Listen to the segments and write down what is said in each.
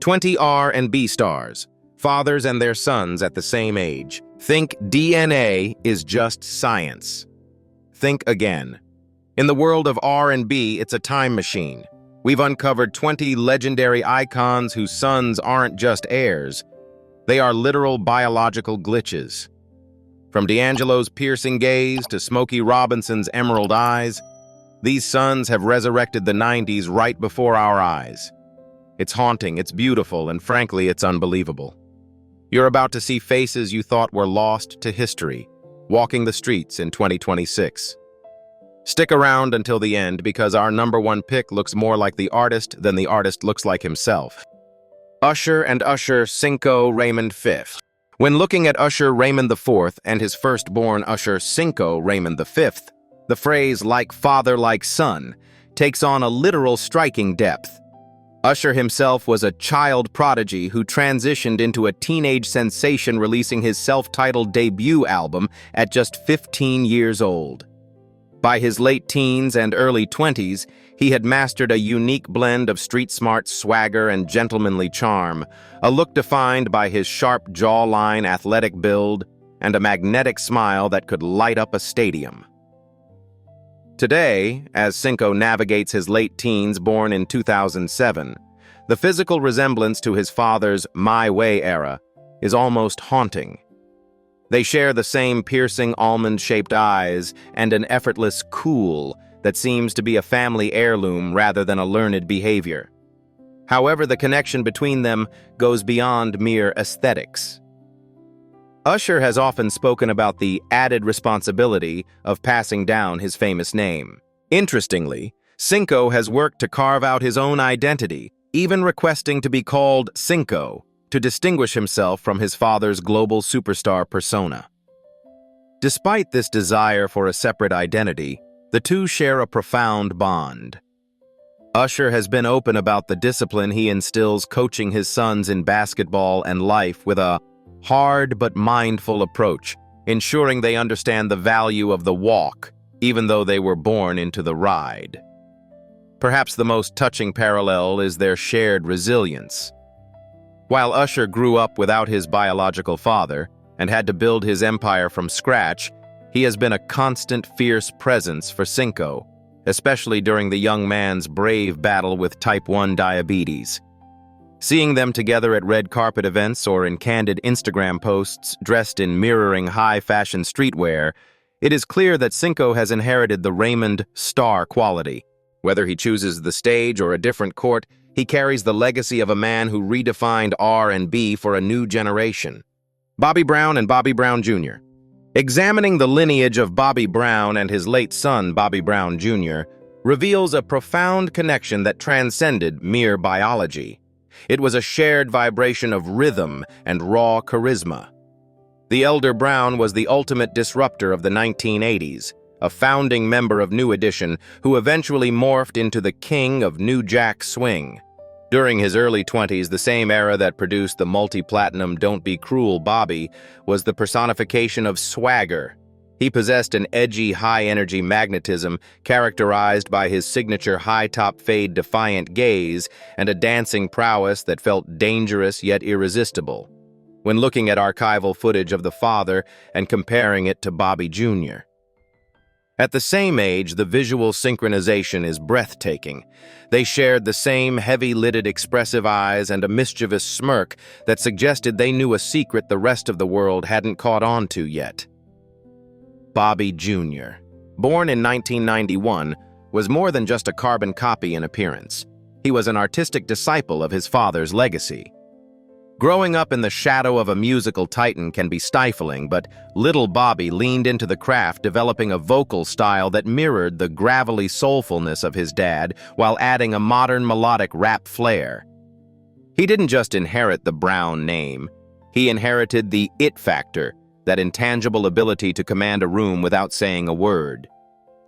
20 R&B stars, fathers and their sons at the same age. Think DNA is just science. Think again. In the world of R&B, it's a time machine. We've uncovered 20 legendary icons whose sons aren't just heirs. They are literal biological glitches. From D'Angelo's piercing gaze to Smokey Robinson's emerald eyes, these sons have resurrected the 90s right before our eyes. It's haunting, it's beautiful, and frankly, it's unbelievable. You're about to see faces you thought were lost to history, walking the streets in 2026. Stick around until the end because our #1 pick looks more like the artist than the artist looks like himself. Usher and Usher Cinco Raymond V. When looking at Usher Raymond IV and his firstborn Usher Cinco Raymond V, the phrase "like father, like son" takes on a literal striking depth. Usher himself was a child prodigy who transitioned into a teenage sensation, releasing his self-titled debut album at just 15 years old. By his late teens and early 20s, he had mastered a unique blend of street-smart swagger and gentlemanly charm, a look defined by his sharp jawline, athletic build, and a magnetic smile that could light up a stadium. Today, as Cinco navigates his late teens born in 2007, the physical resemblance to his father's My Way era is almost haunting. They share the same piercing almond-shaped eyes and an effortless cool that seems to be a family heirloom rather than a learned behavior. However, the connection between them goes beyond mere aesthetics. Usher has often spoken about the added responsibility of passing down his famous name. Interestingly, Cinco has worked to carve out his own identity, even requesting to be called Cinco to distinguish himself from his father's global superstar persona. Despite this desire for a separate identity, the two share a profound bond. Usher has been open about the discipline he instills coaching his sons in basketball and life with a hard but mindful approach, ensuring they understand the value of the walk, even though they were born into the ride. Perhaps the most touching parallel is their shared resilience. While Usher grew up without his biological father and had to build his empire from scratch, he has been a constant, fierce presence for Cinco, especially during the young man's brave battle with type 1 diabetes. Seeing them together at red carpet events or in candid Instagram posts dressed in mirroring high-fashion streetwear, it is clear that Cinco has inherited the Raymond star quality. Whether he chooses the stage or a different court, he carries the legacy of a man who redefined R&B for a new generation. Bobby Brown and Bobby Brown Jr. Examining the lineage of Bobby Brown and his late son, Bobby Brown Jr., reveals a profound connection that transcended mere biology. It was a shared vibration of rhythm and raw charisma. The elder Brown was the ultimate disruptor of the 1980s, a founding member of New Edition who eventually morphed into the king of New Jack Swing. During his early 20s, the same era that produced the multi-platinum Don't Be Cruel Bobby was the personification of swagger. He possessed an edgy, high-energy magnetism characterized by his signature high-top fade defiant gaze and a dancing prowess that felt dangerous yet irresistible. When looking at archival footage of the father and comparing it to Bobby Jr. At the same age, the visual synchronization is breathtaking. They shared the same heavy-lidded expressive eyes and a mischievous smirk that suggested they knew a secret the rest of the world hadn't caught on to yet. Bobby Jr., born in 1991, was more than just a carbon copy in appearance. He was an artistic disciple of his father's legacy. Growing up in the shadow of a musical titan can be stifling, but little Bobby leaned into the craft, developing a vocal style that mirrored the gravelly soulfulness of his dad while adding a modern melodic rap flair. He didn't just inherit the Brown name, he inherited the it factor, that intangible ability to command a room without saying a word.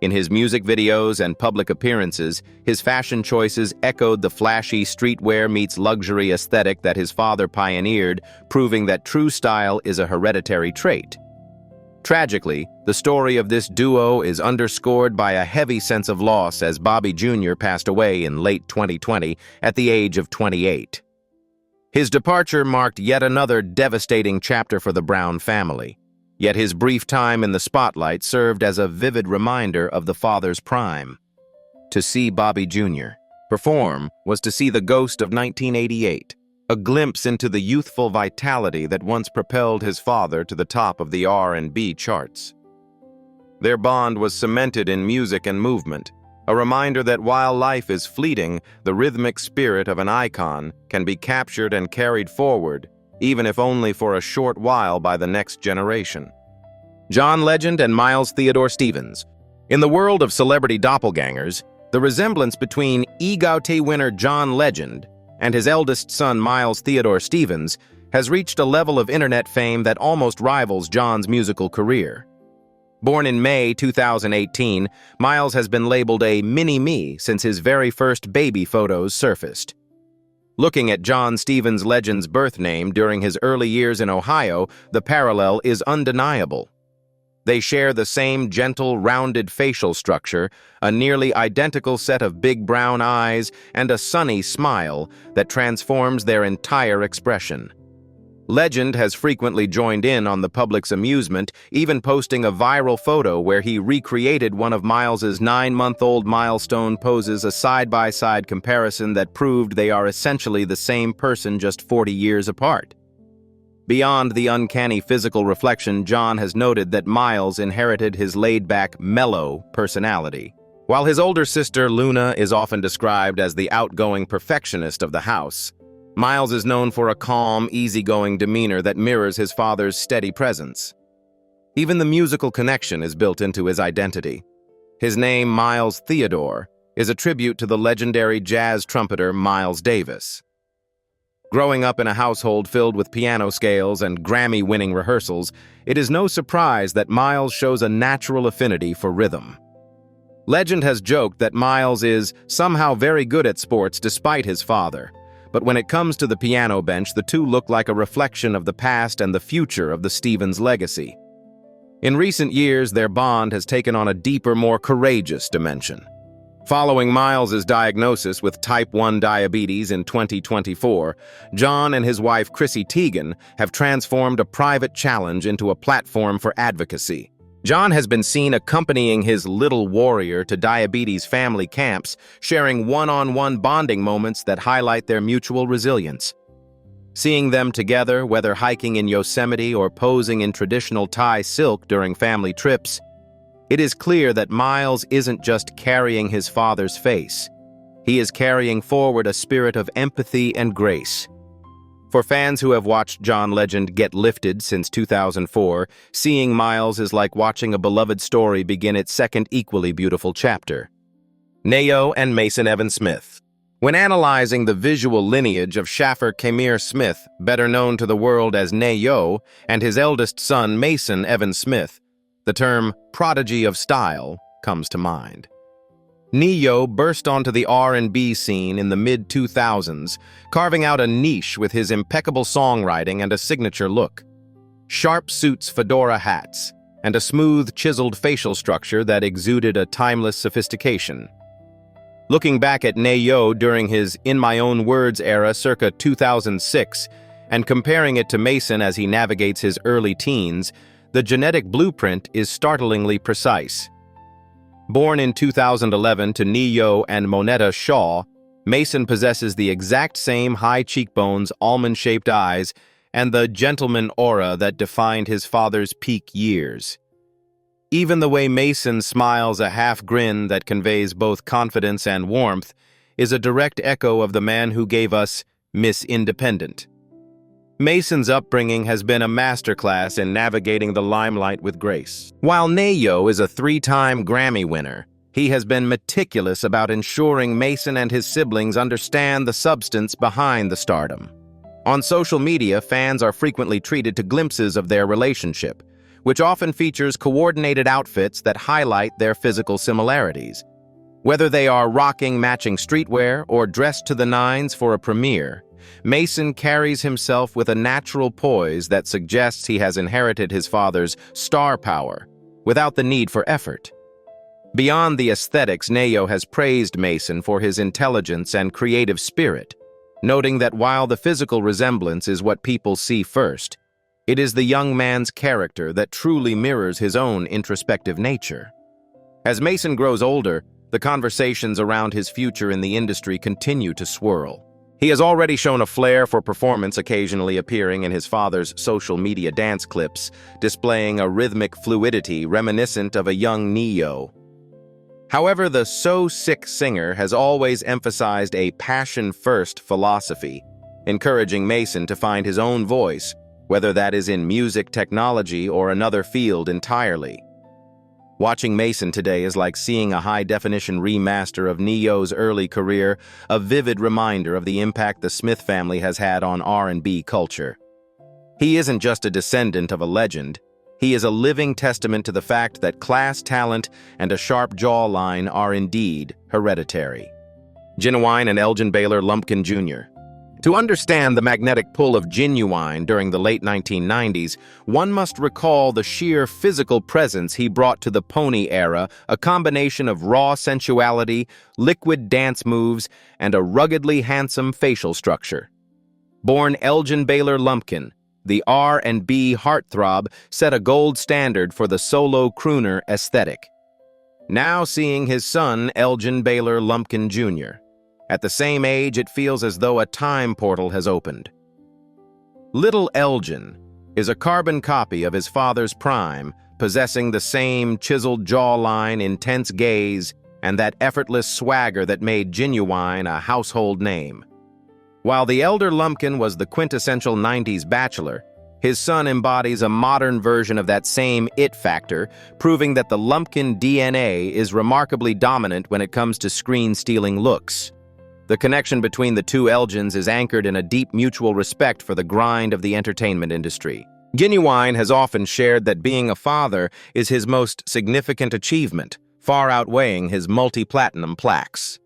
In his music videos and public appearances, his fashion choices echoed the flashy streetwear meets luxury aesthetic that his father pioneered, proving that true style is a hereditary trait. Tragically, the story of this duo is underscored by a heavy sense of loss as Bobby Jr. passed away in late 2020 at the age of 28. His departure marked yet another devastating chapter for the Brown family. Yet his brief time in the spotlight served as a vivid reminder of the father's prime. To see Bobby Jr. perform was to see the ghost of 1988, a glimpse into the youthful vitality that once propelled his father to the top of the R&B charts. Their bond was cemented in music and movement, a reminder that while life is fleeting, the rhythmic spirit of an icon can be captured and carried forward, even if only for a short while by the next generation. John Legend and Miles Theodore Stevens. In the world of celebrity doppelgangers, the resemblance between EGOT winner John Legend and his eldest son Miles Theodore Stevens has reached a level of internet fame that almost rivals John's musical career. Born in May 2018, Miles has been labeled a mini-me since his very first baby photos surfaced. Looking at John Stevens Legend's birth name during his early years in Ohio, the parallel is undeniable. They share the same gentle, rounded facial structure, a nearly identical set of big brown eyes, and a sunny smile that transforms their entire expression. Legend has frequently joined in on the public's amusement, even posting a viral photo where he recreated one of Miles's 9-month-old milestone poses, a side-by-side comparison that proved they are essentially the same person just 40 years apart. Beyond the uncanny physical reflection, John has noted that Miles inherited his laid-back, mellow personality. While his older sister, Luna, is often described as the outgoing perfectionist of the house, Miles is known for a calm, easygoing demeanor that mirrors his father's steady presence. Even the musical connection is built into his identity. His name, Miles Theodore, is a tribute to the legendary jazz trumpeter Miles Davis. Growing up in a household filled with piano scales and Grammy-winning rehearsals, it is no surprise that Miles shows a natural affinity for rhythm. Legend has joked that Miles is somehow very good at sports despite his father, but when it comes to the piano bench, the two look like a reflection of the past and the future of the Stevens legacy. In recent years, their bond has taken on a deeper, more courageous dimension. Following Miles's diagnosis with type 1 diabetes in 2024, John and his wife Chrissy Teigen have transformed a private challenge into a platform for advocacy. John has been seen accompanying his little warrior to diabetes family camps, sharing one-on-one bonding moments that highlight their mutual resilience. Seeing them together, whether hiking in Yosemite or posing in traditional Thai silk during family trips, it is clear that Miles isn't just carrying his father's face. He is carrying forward a spirit of empathy and grace. For fans who have watched John Legend get lifted since 2004, seeing Miles is like watching a beloved story begin its second equally beautiful chapter. Ne-Yo and Mason Evans Smith. When analyzing the visual lineage of Shaffer Kamir Smith, better known to the world as Ne-Yo, and his eldest son Mason Evans Smith, the term prodigy of style comes to mind. Ne-Yo burst onto the R&B scene in the mid-2000s, carving out a niche with his impeccable songwriting and a signature look. Sharp suits, fedora hats, and a smooth, chiseled facial structure that exuded a timeless sophistication. Looking back at Ne-Yo during his In My Own Words era circa 2006, and comparing it to Mason as he navigates his early teens, the genetic blueprint is startlingly precise. Born in 2011 to Ne-Yo and Monetta Shaw, Mason possesses the exact same high cheekbones, almond-shaped eyes, and the gentleman aura that defined his father's peak years. Even the way Mason smiles, a half grin that conveys both confidence and warmth, is a direct echo of the man who gave us Miss Independent. Mason's upbringing has been a masterclass in navigating the limelight with grace. While Ne-Yo is a 3-time Grammy winner, he has been meticulous about ensuring Mason and his siblings understand the substance behind the stardom. On social media, fans are frequently treated to glimpses of their relationship, which often features coordinated outfits that highlight their physical similarities. Whether they are rocking matching streetwear or dressed to the nines for a premiere, Mason carries himself with a natural poise that suggests he has inherited his father's star power without the need for effort. Beyond the aesthetics, Ne-Yo has praised Mason for his intelligence and creative spirit. noting that while the physical resemblance is what people see first, it is the young man's character that truly mirrors his own introspective nature. As Mason grows older, the conversations around his future in the industry continue to swirl. He has already shown a flair for performance, occasionally appearing in his father's social media dance clips, displaying a rhythmic fluidity reminiscent of a young Neo. However, the So Sick singer has always emphasized a passion-first philosophy, encouraging Mason to find his own voice, whether that is in music, technology, or another field entirely. Watching Mason today is like seeing a high-definition remaster of Neo's early career, a vivid reminder of the impact the Smith family has had on R&B culture. He isn't just a descendant of a legend. He is a living testament to the fact that class, talent, and a sharp jawline are indeed hereditary. Ginuwine and Elgin Baylor Lumpkin Jr. To understand the magnetic pull of Ginuwine during the late 1990s, one must recall the sheer physical presence he brought to the pony era, a combination of raw sensuality, liquid dance moves, and a ruggedly handsome facial structure. Born Elgin Baylor Lumpkin, the R&B heartthrob set a gold standard for the solo crooner aesthetic. Now seeing his son, Elgin Baylor Lumpkin Jr. At the same age, it feels as though a time portal has opened. Little Elgin is a carbon copy of his father's prime, possessing the same chiseled jawline, intense gaze, and that effortless swagger that made Ginuwine a household name. While the elder Lumpkin was the quintessential 90s bachelor, his son embodies a modern version of that same it factor, proving that the Lumpkin DNA is remarkably dominant when it comes to screen-stealing looks. The connection between the two Elgins is anchored in a deep mutual respect for the grind of the entertainment industry. Ginuwine has often shared that being a father is his most significant achievement, far outweighing his multi-platinum plaques.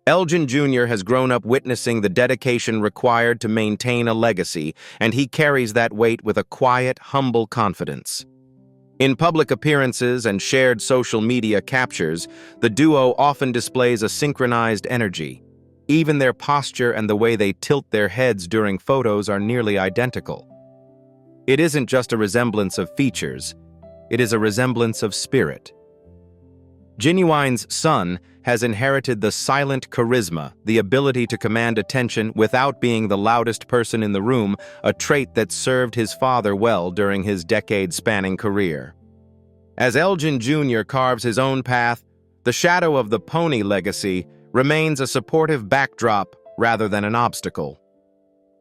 Elgin Jr. has grown up witnessing the dedication required to maintain a legacy, and he carries that weight with a quiet, humble confidence. In public appearances and shared social media captures, the duo often displays a synchronized energy. Even their posture and the way they tilt their heads during photos are nearly identical. It isn't just a resemblance of features, it is a resemblance of spirit. Ginuwine's son has inherited the silent charisma, the ability to command attention without being the loudest person in the room, a trait that served his father well during his decade-spanning career. As Elgin Jr. carves his own path, the shadow of the pony legacy remains a supportive backdrop rather than an obstacle.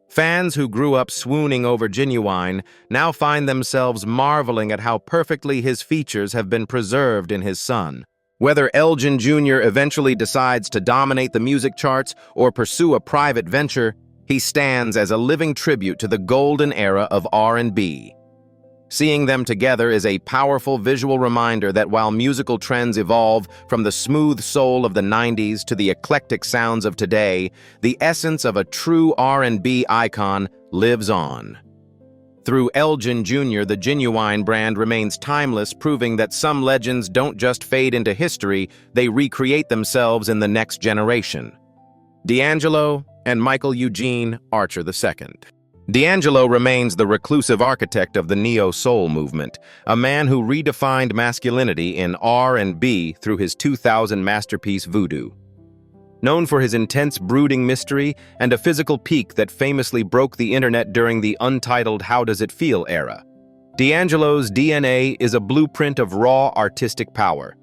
Fans who grew up swooning over Ginuwine now find themselves marveling at how perfectly his features have been preserved in his son. Whether Elgin Jr. eventually decides to dominate the music charts or pursue a private venture, he stands as a living tribute to the golden era of R&B. Seeing them together is a powerful visual reminder that while musical trends evolve from the smooth soul of the 90s to the eclectic sounds of today, the essence of a true R&B icon lives on. Through Elgin Jr., the Ginuwine brand remains timeless, proving that some legends don't just fade into history, they recreate themselves in the next generation. D'Angelo and Michael Eugene Archer II. D'Angelo remains the reclusive architect of the neo-soul movement, a man who redefined masculinity in R&B through his 2000 masterpiece Voodoo. Known for his intense brooding mystery and a physical peak that famously broke the internet during the untitled How Does It Feel era, D'Angelo's DNA is a blueprint of raw artistic power.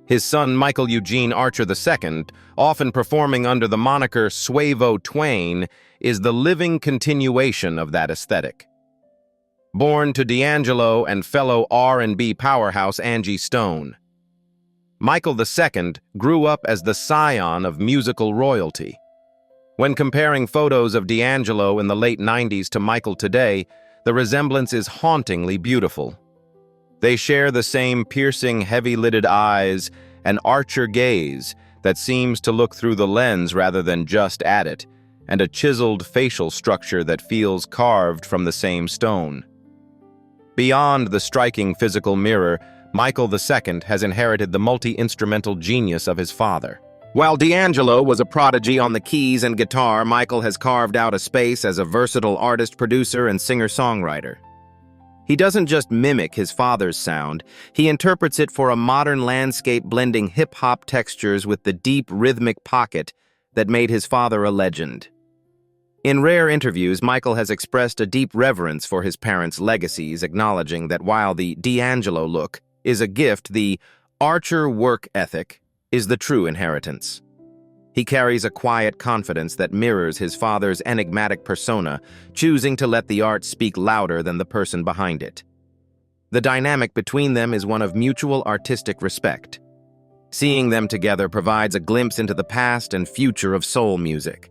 His son Michael Eugene Archer II, often performing under the moniker Suavo Twain, is the living continuation of that aesthetic. Born to D'Angelo and fellow R&B powerhouse Angie Stone, Michael II grew up as the scion of musical royalty. When comparing photos of D'Angelo in the late 90s to Michael today, the resemblance is hauntingly beautiful. They share the same piercing, heavy-lidded eyes, an Archer gaze that seems to look through the lens rather than just at it, and a chiseled facial structure that feels carved from the same stone. Beyond the striking physical mirror, Michael II has inherited the multi-instrumental genius of his father. While D'Angelo was a prodigy on the keys and guitar, Michael has carved out a space as a versatile artist, producer, and singer-songwriter. He doesn't just mimic his father's sound, he interprets it for a modern landscape, blending hip-hop textures with the deep rhythmic pocket that made his father a legend. In rare interviews, Michael has expressed a deep reverence for his parents' legacies, acknowledging that while the D'Angelo look is a gift, the Archer work ethic is the true inheritance. He carries a quiet confidence that mirrors his father's enigmatic persona, choosing to let the art speak louder than the person behind it. The dynamic between them is one of mutual artistic respect. Seeing them together provides a glimpse into the past and future of soul music.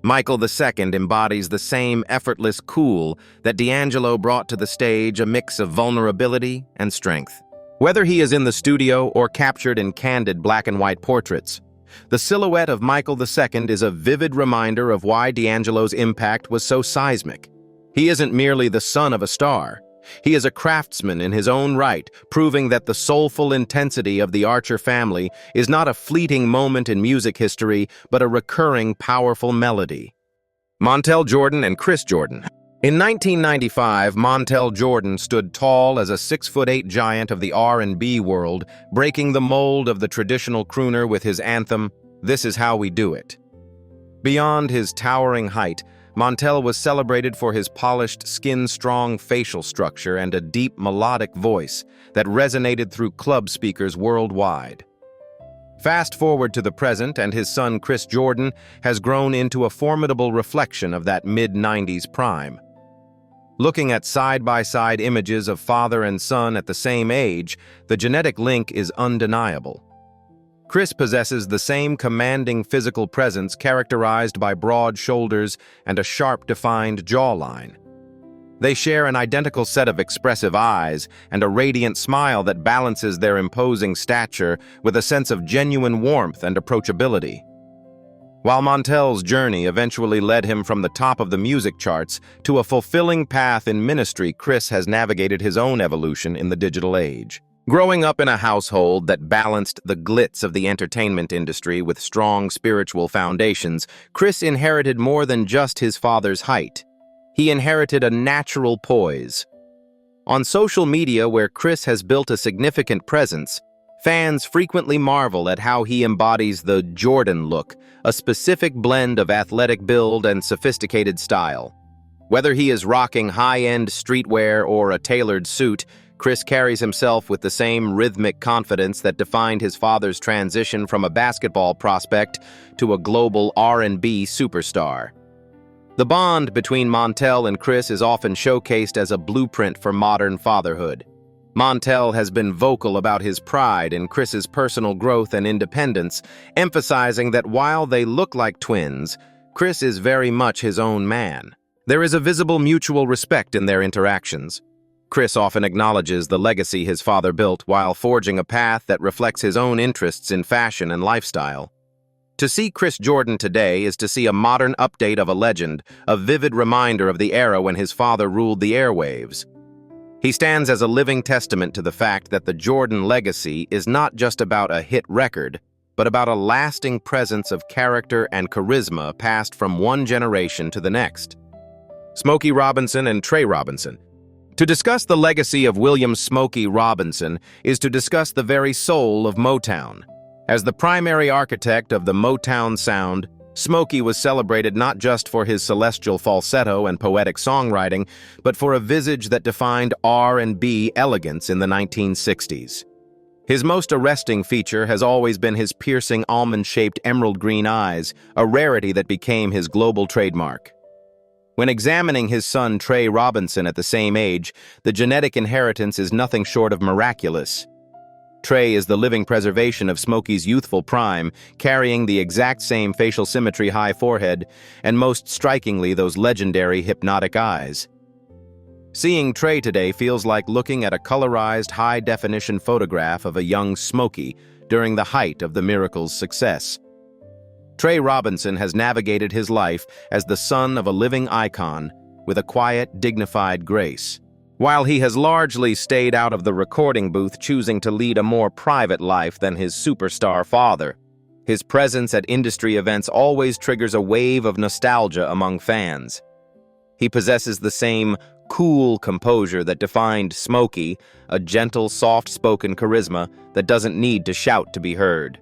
Michael II embodies the same effortless cool that D'Angelo brought to the stage, a mix of vulnerability and strength. Whether he is in the studio or captured in candid black and white portraits, the silhouette of Michael II is a vivid reminder of why D'Angelo's impact was so seismic. He isn't merely the son of a star. He is a craftsman in his own right, proving that the soulful intensity of the Archer family is not a fleeting moment in music history, but a recurring, powerful melody. Montel Jordan and Chris Jordan. In 1995, Montel Jordan stood tall as a 6'8" giant of the R&B world, breaking the mold of the traditional crooner with his anthem, "This Is How We Do It." Beyond his towering height, Montel was celebrated for his polished, skin-strong facial structure and a deep, melodic voice that resonated through club speakers worldwide. Fast forward to the present, and his son Chris Jordan has grown into a formidable reflection of that mid-90s prime. Looking at side-by-side images of father and son at the same age, the genetic link is undeniable. Chris possesses the same commanding physical presence characterized by broad shoulders and a sharp, defined jawline. They share an identical set of expressive eyes and a radiant smile that balances their imposing stature with a sense of genuine warmth and approachability. While Montel's journey eventually led him from the top of the music charts to a fulfilling path in ministry, Chris has navigated his own evolution in the digital age. Growing up in a household that balanced the glitz of the entertainment industry with strong spiritual foundations, Chris inherited more than just his father's height. He inherited a natural poise. On social media, where Chris has built a significant presence, fans frequently marvel at how he embodies the Jordan look, a specific blend of athletic build and sophisticated style. Whether he is rocking high-end streetwear or a tailored suit, Chris carries himself with the same rhythmic confidence that defined his father's transition from a basketball prospect to a global R&B superstar. The bond between Montel and Chris is often showcased as a blueprint for modern fatherhood. Montel has been vocal about his pride in Chris's personal growth and independence, emphasizing that while they look like twins, Chris is very much his own man. There is a visible mutual respect in their interactions. Chris often acknowledges the legacy his father built while forging a path that reflects his own interests in fashion and lifestyle. To see Chris Jordan today is to see a modern update of a legend, a vivid reminder of the era when his father ruled the airwaves. He stands as a living testament to the fact that the Jordan legacy is not just about a hit record, but about a lasting presence of character and charisma passed from one generation to the next. Smokey Robinson and Trey Robinson. To discuss the legacy of William "Smokey" Robinson is to discuss the very soul of Motown. As the primary architect of the Motown sound, Smokey was celebrated not just for his celestial falsetto and poetic songwriting, but for a visage that defined R&B elegance in the 1960s. His most arresting feature has always been his piercing almond-shaped emerald green eyes, a rarity that became his global trademark. When examining his son Trey Robinson at the same age, the genetic inheritance is nothing short of miraculous. Trey is the living preservation of Smokey's youthful prime, carrying the exact same facial symmetry, high forehead, and most strikingly those legendary hypnotic eyes. Seeing Trey today feels like looking at a colorized, high-definition photograph of a young Smokey during the height of the Miracle's success. Trey Robinson has navigated his life as the son of a living icon with a quiet, dignified grace. While he has largely stayed out of the recording booth, choosing to lead a more private life than his superstar father, His presence at industry events always triggers a wave of nostalgia among fans. He possesses the same cool composure that defined Smokey, a gentle, soft-spoken charisma that doesn't need to shout to be heard.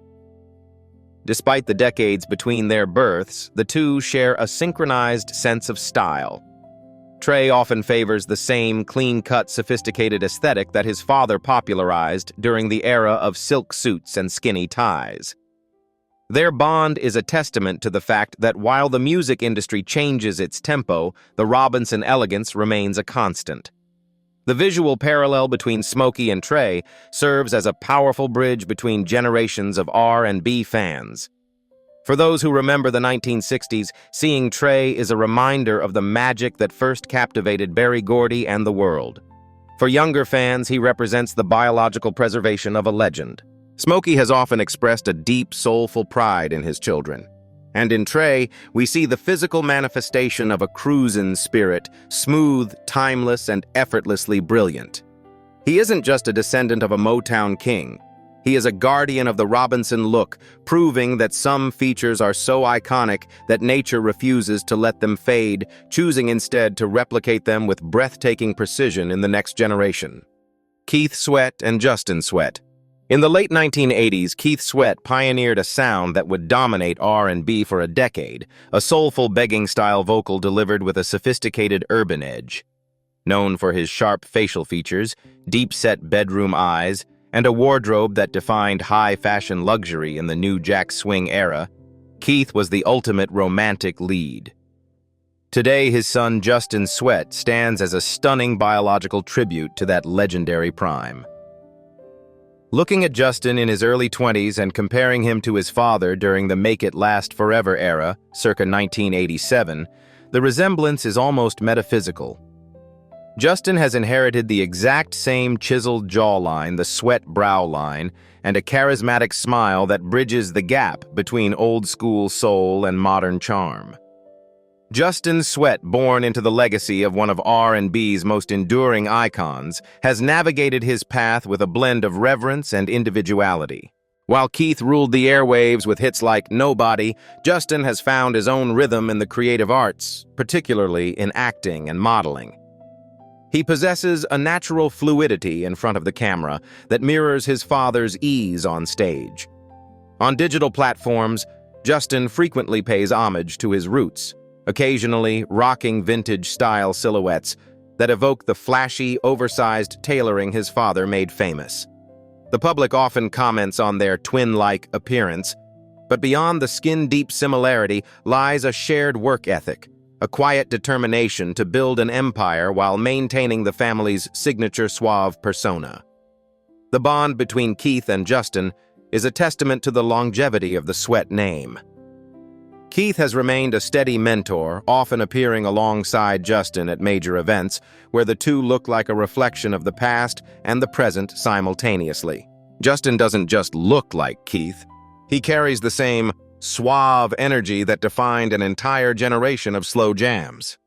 Despite the decades between their births, the two share a synchronized sense of style. Trey often favors the same clean-cut, sophisticated aesthetic that his father popularized during the era of silk suits and skinny ties. Their bond is a testament to the fact that while the music industry changes its tempo, the Robinson elegance remains a constant. The visual parallel between Smokey and Trey serves as a powerful bridge between generations of R&B fans. For those who remember the 1960s, seeing Trey is a reminder of the magic that first captivated Berry Gordy and the world. For younger fans, he represents the biological preservation of a legend. Smokey has often expressed a deep, soulful pride in his children. And in Trey, we see the physical manifestation of a cruisin' spirit, smooth, timeless, and effortlessly brilliant. He isn't just a descendant of a Motown king. He is a guardian of the Robinson look, proving that some features are so iconic that nature refuses to let them fade, choosing instead to replicate them with breathtaking precision in the next generation. Keith Sweat and Justin Sweat. In the late 1980s, Keith Sweat pioneered a sound that would dominate R&B for a decade, a soulful begging-style vocal delivered with a sophisticated urban edge. Known for his sharp facial features, deep-set bedroom eyes, and a wardrobe that defined high-fashion luxury in the New Jack Swing era, Keith was the ultimate romantic lead. Today, his son Justin Sweat stands as a stunning biological tribute to that legendary prime. Looking at Justin in his early 20s and comparing him to his father during the Make It Last Forever era, circa 1987, the resemblance is almost metaphysical. Justin has inherited the exact same chiseled jawline, the Sweat brow line, and a charismatic smile that bridges the gap between old-school soul and modern charm. Justin Sweat, born into the legacy of one of R&B's most enduring icons, has navigated his path with a blend of reverence and individuality. While Keith ruled the airwaves with hits like Nobody, Justin has found his own rhythm in the creative arts, particularly in acting and modeling. He possesses a natural fluidity in front of the camera that mirrors his father's ease on stage. On digital platforms, Justin frequently pays homage to his roots, occasionally rocking vintage-style silhouettes that evoke the flashy, oversized tailoring his father made famous. The public often comments on their twin-like appearance, but beyond the skin-deep similarity lies a shared work ethic, a quiet determination to build an empire while maintaining the family's signature suave persona. The bond between Keith and Justin is a testament to the longevity of the Sweat name. Keith has remained a steady mentor, often appearing alongside Justin at major events, where the two look like a reflection of the past and the present simultaneously. Justin doesn't just look like Keith. He carries the same suave energy that defined an entire generation of slow jams.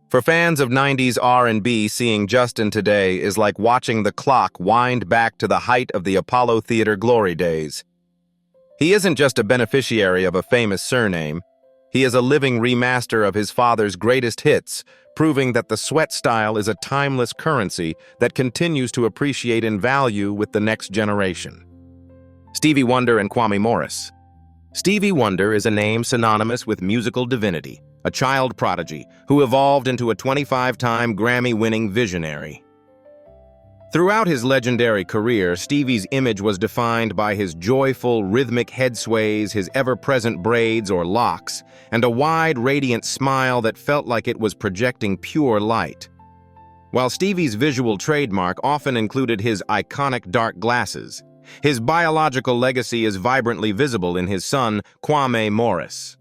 For fans of 90s R&B, seeing Justin today is like watching the clock wind back to the height of the Apollo Theater glory days. He isn't just a beneficiary of a famous surname. He is a living remaster of his father's greatest hits, proving that the Sweat style is a timeless currency that continues to appreciate in value with the next generation. Stevie Wonder and Kwame Morris. Stevie Wonder is a name synonymous with musical divinity, a child prodigy who evolved into a 25-time Grammy-winning visionary. Throughout his legendary career, Stevie's image was defined by his joyful, rhythmic head sways, his ever-present braids or locks, and a wide, radiant smile that felt like it was projecting pure light. While Stevie's visual trademark often included his iconic dark glasses, his biological legacy is vibrantly visible in his son, Kwame Morris.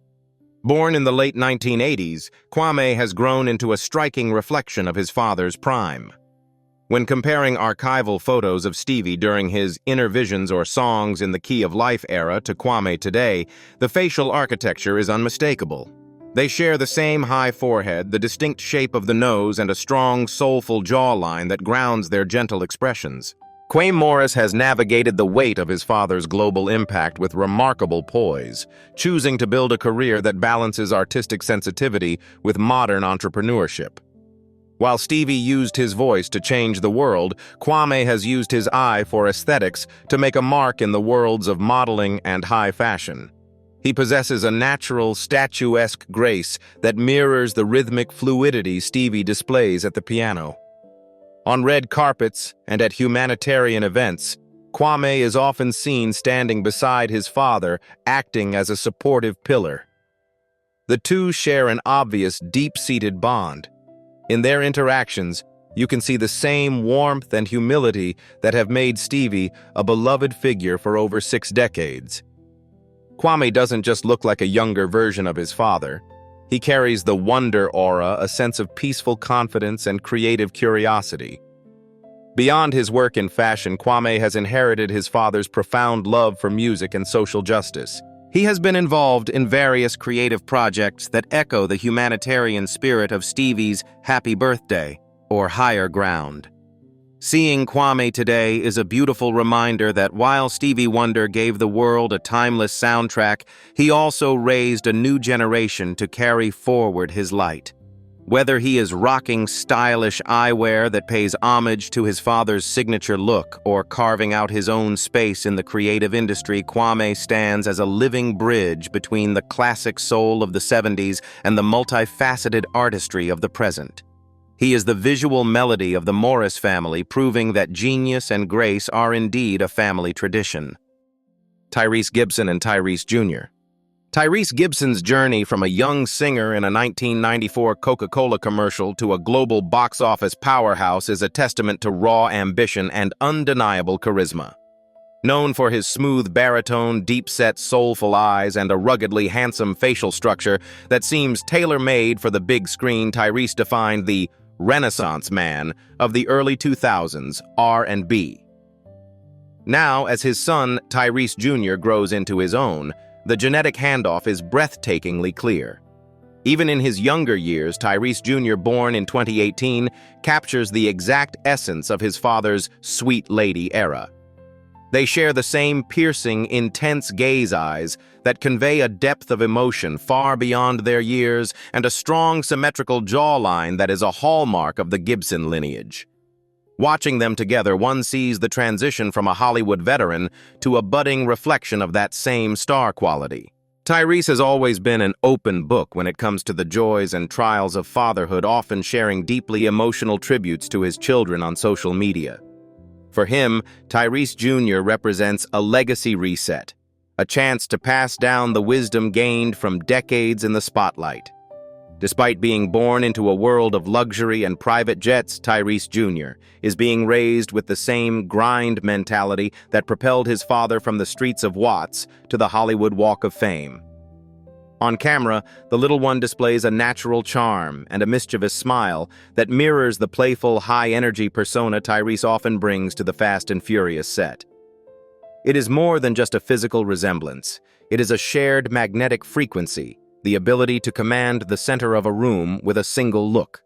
Born in the late 1980s, Kwame has grown into a striking reflection of his father's prime. When comparing archival photos of Stevie during his Inner Visions or Songs in the Key of Life era to Kwame today, the facial architecture is unmistakable. They share the same high forehead, the distinct shape of the nose, and a strong, soulful jawline that grounds their gentle expressions. Quay Morris has navigated the weight of his father's global impact with remarkable poise, choosing to build a career that balances artistic sensitivity with modern entrepreneurship. While Stevie used his voice to change the world, Kwame has used his eye for aesthetics to make a mark in the worlds of modeling and high fashion. He possesses a natural, statuesque grace that mirrors the rhythmic fluidity Stevie displays at the piano. On red carpets and at humanitarian events, Kwame is often seen standing beside his father, acting as a supportive pillar. The two share an obvious, deep-seated bond. In their interactions, you can see the same warmth and humility that have made Stevie a beloved figure for over 6 decades. Kwame doesn't just look like a younger version of his father. He carries the wonder aura, a sense of peaceful confidence and creative curiosity. Beyond his work in fashion, Kwame has inherited his father's profound love for music and social justice. He has been involved in various creative projects that echo the humanitarian spirit of Stevie's Happy Birthday, or Higher Ground. Seeing Kwame today is a beautiful reminder that while Stevie Wonder gave the world a timeless soundtrack, he also raised a new generation to carry forward his light. Whether he is rocking stylish eyewear that pays homage to his father's signature look or carving out his own space in the creative industry, Kwame stands as a living bridge between the classic soul of the 70s and the multifaceted artistry of the present. He is the visual melody of the Morris family, proving that genius and grace are indeed a family tradition. Tyrese Gibson and Tyrese Jr. Tyrese Gibson's journey from a young singer in a 1994 Coca-Cola commercial to a global box office powerhouse is a testament to raw ambition and undeniable charisma. Known for his smooth baritone, deep-set soulful eyes, and a ruggedly handsome facial structure that seems tailor-made for the big screen, Tyrese defined the Renaissance man of the early 2000s R&B. Now, as his son, Tyrese Jr., grows into his own, the genetic handoff is breathtakingly clear. Even in his younger years, Tyrese Jr., born in 2018, captures the exact essence of his father's sweet lady era. They share the same piercing, intense gaze eyes that convey a depth of emotion far beyond their years and a strong, symmetrical jawline that is a hallmark of the Gibson lineage. Watching them together, one sees the transition from a Hollywood veteran to a budding reflection of that same star quality. Tyrese has always been an open book when it comes to the joys and trials of fatherhood, often sharing deeply emotional tributes to his children on social media. For him, Tyrese Jr. represents a legacy reset, a chance to pass down the wisdom gained from decades in the spotlight. Despite being born into a world of luxury and private jets, Tyrese Jr. is being raised with the same grind mentality that propelled his father from the streets of Watts to the Hollywood Walk of Fame. On camera, the little one displays a natural charm and a mischievous smile that mirrors the playful, high-energy persona Tyrese often brings to the Fast and Furious set. It is more than just a physical resemblance. It is a shared magnetic frequency, the ability to command the center of a room with a single look.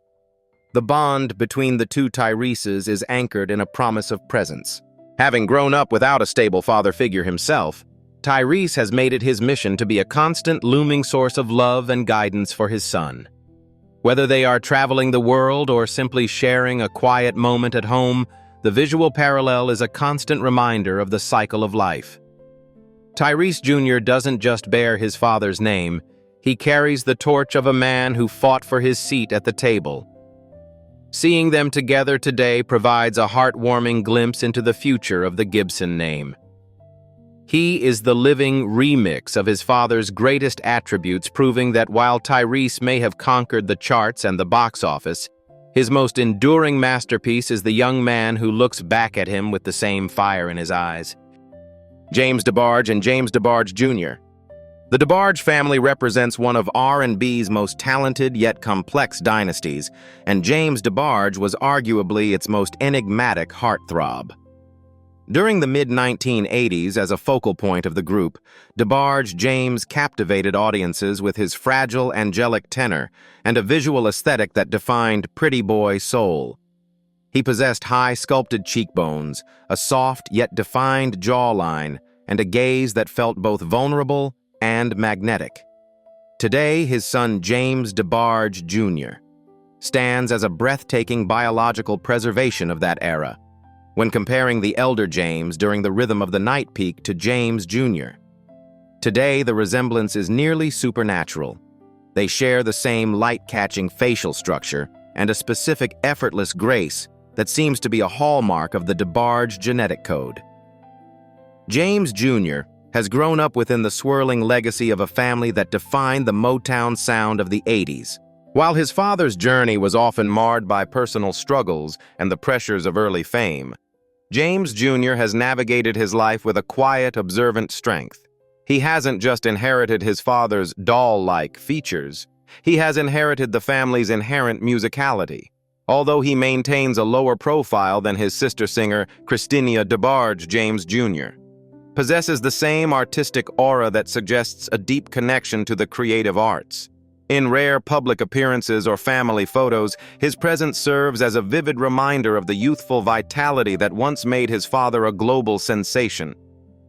The bond between the two Tyreses is anchored in a promise of presence. Having grown up without a stable father figure himself, Tyrese has made it his mission to be a constant, looming source of love and guidance for his son. Whether they are traveling the world or simply sharing a quiet moment at home, the visual parallel is a constant reminder of the cycle of life. Tyrese Jr. doesn't just bear his father's name, he carries the torch of a man who fought for his seat at the table. Seeing them together today provides a heartwarming glimpse into the future of the Gibson name. He is the living remix of his father's greatest attributes, proving that while Tyrese may have conquered the charts and the box office, his most enduring masterpiece is the young man who looks back at him with the same fire in his eyes. James DeBarge and James DeBarge Jr. The DeBarge family represents one of R&B's most talented yet complex dynasties, and James DeBarge was arguably its most enigmatic heartthrob. During the mid-1980s, as a focal point of the group, DeBarge James captivated audiences with his fragile, angelic tenor and a visual aesthetic that defined pretty boy soul. He possessed high sculpted cheekbones, a soft yet defined jawline, and a gaze that felt both vulnerable and magnetic. Today, his son James DeBarge Jr. stands as a breathtaking biological preservation of that era, when comparing the elder James during the Rhythm of the Night peak to James Jr. Today, the resemblance is nearly supernatural. They share the same light-catching facial structure and a specific effortless grace that seems to be a hallmark of the DeBarge genetic code. James Jr. has grown up within the swirling legacy of a family that defined the Motown sound of the 80s. While his father's journey was often marred by personal struggles and the pressures of early fame, James Jr. has navigated his life with a quiet, observant strength. He hasn't just inherited his father's doll-like features, he has inherited the family's inherent musicality. Although he maintains a lower profile than his sister singer, Christina DeBarge James Jr., possesses the same artistic aura that suggests a deep connection to the creative arts. In rare public appearances or family photos, his presence serves as a vivid reminder of the youthful vitality that once made his father a global sensation.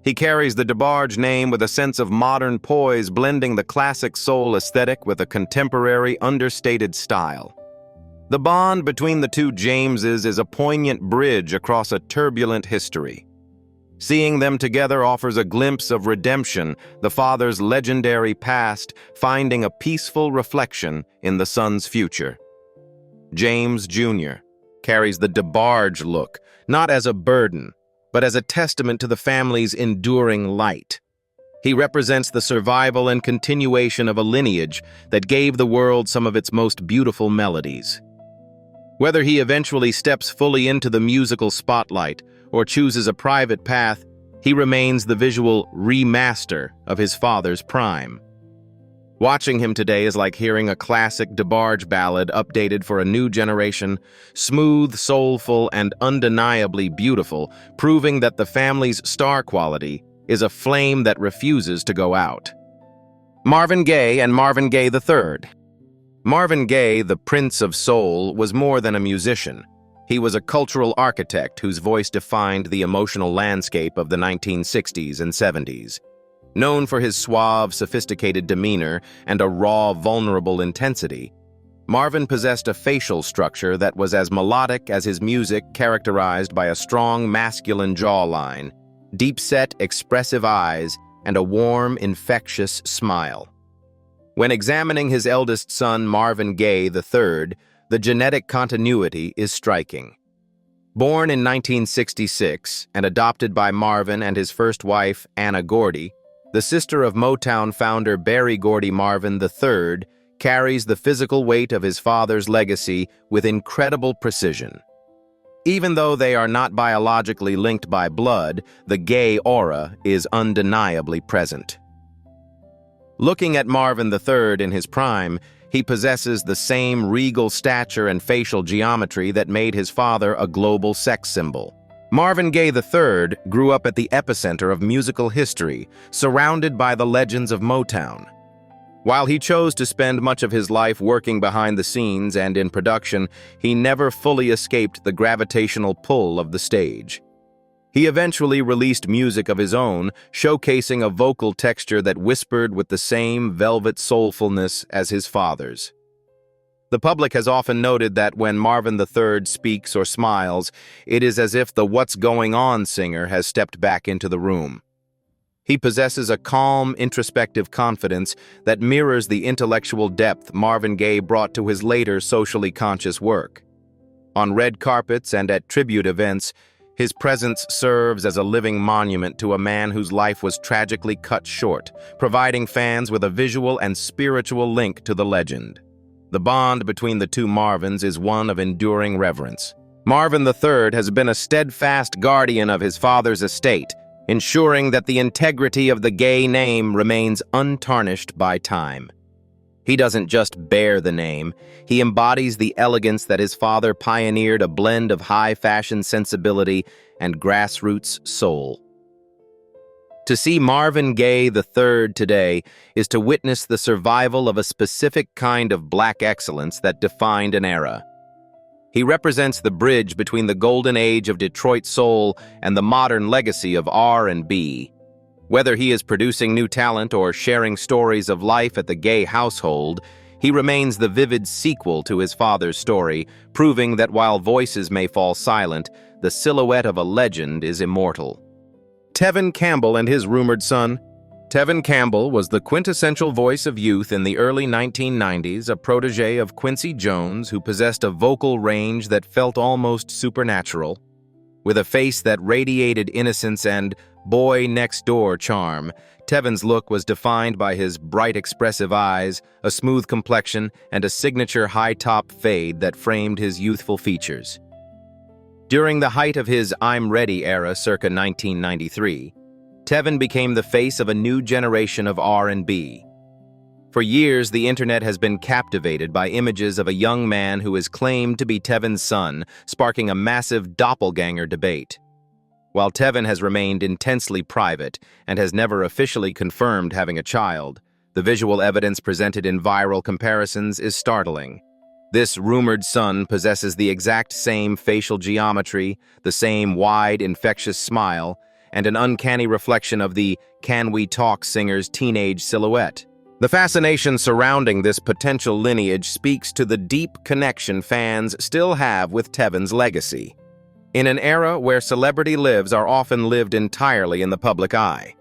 He carries the DeBarge name with a sense of modern poise, blending the classic soul aesthetic with a contemporary, understated style. The bond between the two Jameses is a poignant bridge across a turbulent history. Seeing them together offers a glimpse of redemption, the father's legendary past finding a peaceful reflection in the son's future. James Jr. carries the DeBarge look, not as a burden, but as a testament to the family's enduring light. He represents the survival and continuation of a lineage that gave the world some of its most beautiful melodies. Whether he eventually steps fully into the musical spotlight or chooses a private path, he remains the visual remaster of his father's prime. Watching him today is like hearing a classic DeBarge ballad updated for a new generation, smooth, soulful, and undeniably beautiful, proving that the family's star quality is a flame that refuses to go out. Marvin Gaye and Marvin Gaye III. Marvin Gaye, the Prince of Soul, was more than a musician. He was a cultural architect whose voice defined the emotional landscape of the 1960s and 70s. Known for his suave, sophisticated demeanor and a raw, vulnerable intensity, Marvin possessed a facial structure that was as melodic as his music, characterized by a strong, masculine jawline, deep-set, expressive eyes, and a warm, infectious smile. When examining his eldest son, Marvin Gaye III, the genetic continuity is striking. Born in 1966 and adopted by Marvin and his first wife, Anna Gordy, the sister of Motown founder Berry Gordy Marvin III carries the physical weight of his father's legacy with incredible precision. Even though they are not biologically linked by blood, the Gaye aura is undeniably present. Looking at Marvin III in his prime, he possesses the same regal stature and facial geometry that made his father a global sex symbol. Marvin Gaye III grew up at the epicenter of musical history, surrounded by the legends of Motown. While he chose to spend much of his life working behind the scenes and in production, he never fully escaped the gravitational pull of the stage. He eventually released music of his own, showcasing a vocal texture that whispered with the same velvet soulfulness as his father's. The public has often noted that when Marvin III speaks or smiles, it is as if the "What's Going On" singer has stepped back into the room. He possesses a calm, introspective confidence that mirrors the intellectual depth Marvin Gaye brought to his later socially conscious work. On red carpets and at tribute events, his presence serves as a living monument to a man whose life was tragically cut short, providing fans with a visual and spiritual link to the legend. The bond between the two Marvins is one of enduring reverence. Marvin III has been a steadfast guardian of his father's estate, ensuring that the integrity of the Gaye name remains untarnished by time. He doesn't just bear the name, he embodies the elegance that his father pioneered, a blend of high-fashion sensibility and grassroots soul. To see Marvin Gaye III today is to witness the survival of a specific kind of black excellence that defined an era. He represents the bridge between the golden age of Detroit soul and the modern legacy of R&B. Whether he is producing new talent or sharing stories of life at the gay household, he remains the vivid sequel to his father's story, proving that while voices may fall silent, the silhouette of a legend is immortal. Tevin Campbell and his rumored son. Tevin Campbell was the quintessential voice of youth in the early 1990s, a protege of Quincy Jones who possessed a vocal range that felt almost supernatural. With a face that radiated innocence and boy-next-door charm, Tevin's look was defined by his bright, expressive eyes, a smooth complexion, and a signature high-top fade that framed his youthful features. During the height of his I'm Ready era circa 1993, Tevin became the face of a new generation of R&B. For years, the internet has been captivated by images of a young man who is claimed to be Tevin's son, sparking a massive doppelganger debate. While Tevin has remained intensely private and has never officially confirmed having a child, the visual evidence presented in viral comparisons is startling. This rumored son possesses the exact same facial geometry, the same wide, infectious smile, and an uncanny reflection of the Can We Talk singer's teenage silhouette. The fascination surrounding this potential lineage speaks to the deep connection fans still have with Tevin's legacy. In an era where celebrity lives are often lived entirely in the public eye,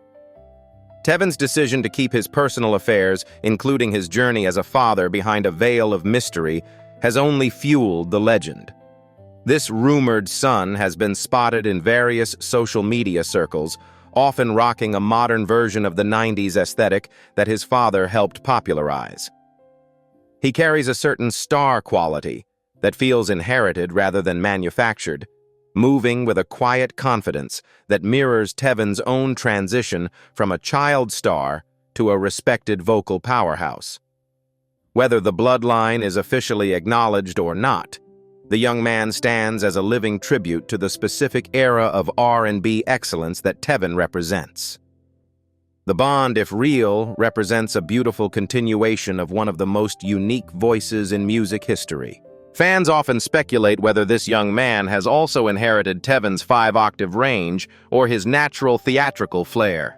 Tevin's decision to keep his personal affairs, including his journey as a father, behind a veil of mystery has only fueled the legend. This rumored son has been spotted in various social media circles, often rocking a modern version of the 90s aesthetic that his father helped popularize. He carries a certain star quality that feels inherited rather than manufactured, moving with a quiet confidence that mirrors Tevin's own transition from a child star to a respected vocal powerhouse. Whether the bloodline is officially acknowledged or not, the young man stands as a living tribute to the specific era of R&B excellence that Tevin represents. The bond, if real, represents a beautiful continuation of one of the most unique voices in music history. Fans often speculate whether this young man has also inherited Tevin's 5-octave range or his natural theatrical flair.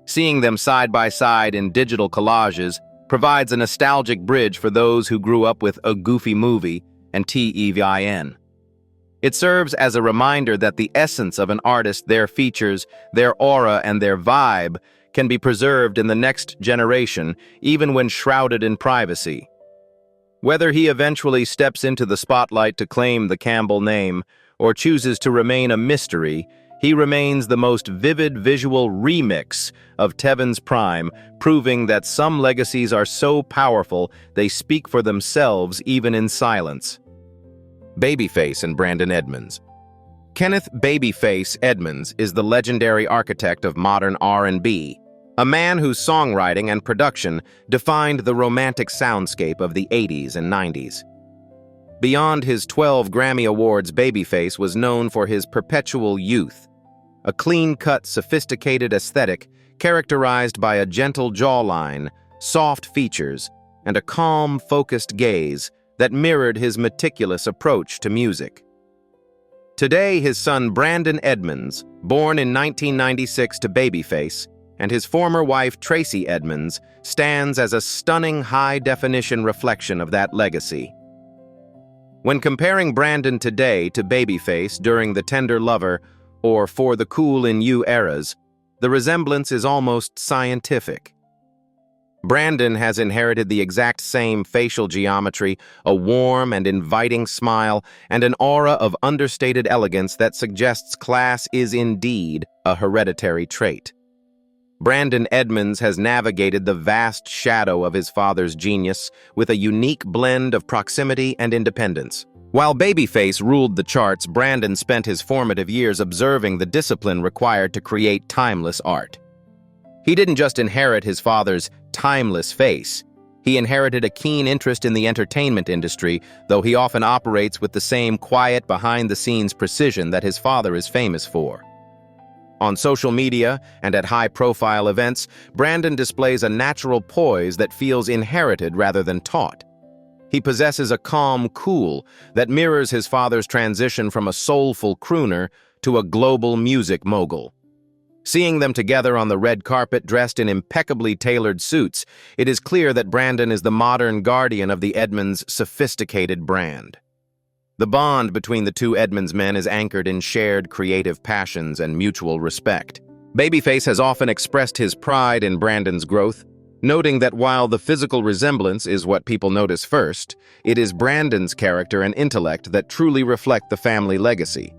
Seeing them side by side in digital collages provides a nostalgic bridge for those who grew up with A Goofy Movie and TEVIN. It serves as a reminder that the essence of an artist, their features, their aura, and their vibe can be preserved in the next generation, even when shrouded in privacy. Whether he eventually steps into the spotlight to claim the Campbell name or chooses to remain a mystery, he remains the most vivid visual remix of Tevin's prime, proving that some legacies are so powerful they speak for themselves even in silence. Babyface and Brandon Edmonds. Kenneth "Babyface" Edmonds is the legendary architect of modern R&B, a man whose songwriting and production defined the romantic soundscape of the 80s and 90s. Beyond his 12 Grammy Awards, Babyface was known for his perpetual youth, a clean-cut, sophisticated aesthetic characterized by a gentle jawline, soft features, and a calm, focused gaze that mirrored his meticulous approach to music. Today, his son Brandon Edmonds, born in 1996 to Babyface, and his former wife Tracy Edmonds, stands as a stunning high-definition reflection of that legacy. When comparing Brandon today to Babyface during the Tender Lover or For the Cool in You eras, the resemblance is almost scientific. Brandon has inherited the exact same facial geometry, a warm and inviting smile, and an aura of understated elegance that suggests class is indeed a hereditary trait. Brandon Edmonds has navigated the vast shadow of his father's genius with a unique blend of proximity and independence. While Babyface ruled the charts, Brandon spent his formative years observing the discipline required to create timeless art. He didn't just inherit his father's timeless face. He inherited a keen interest in the entertainment industry, though he often operates with the same quiet, behind-the-scenes precision that his father is famous for. On social media and at high-profile events, Brandon displays a natural poise that feels inherited rather than taught. He possesses a calm cool that mirrors his father's transition from a soulful crooner to a global music mogul. Seeing them together on the red carpet dressed in impeccably tailored suits, it is clear that Brandon is the modern guardian of the Edmonds' sophisticated brand. The bond between the two Edmonds men is anchored in shared creative passions and mutual respect. Babyface has often expressed his pride in Brandon's growth, noting that while the physical resemblance is what people notice first, it is Brandon's character and intellect that truly reflect the family legacy.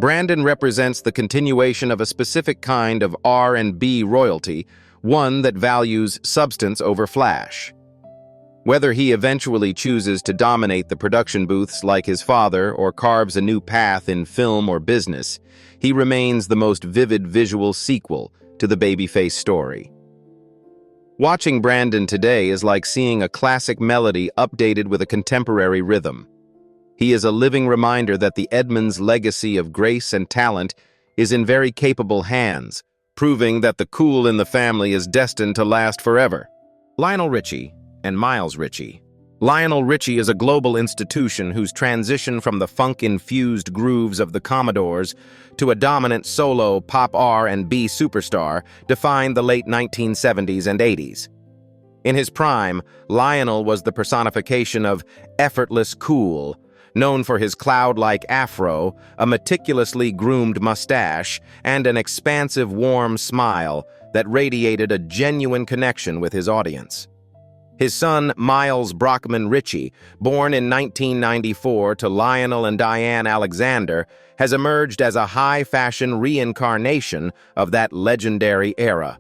Brandon represents the continuation of a specific kind of R&B royalty, one that values substance over flash. Whether he eventually chooses to dominate the production booths like his father or carves a new path in film or business, he remains the most vivid visual sequel to the Babyface story. Watching Brandon today is like seeing a classic melody updated with a contemporary rhythm. He is a living reminder that the Edmonds' legacy of grace and talent is in very capable hands, proving that the cool in the family is destined to last forever. Lionel Richie and Miles Richie. Lionel Richie is a global institution whose transition from the funk-infused grooves of the Commodores to a dominant solo pop R&B superstar defined the late 1970s and 80s. In his prime, Lionel was the personification of effortless cool, known for his cloud-like afro, a meticulously groomed mustache, and an expansive, warm smile that radiated a genuine connection with his audience. His son, Miles Brockman Richie, born in 1994 to Lionel and Diane Alexander, has emerged as a high-fashion reincarnation of that legendary era.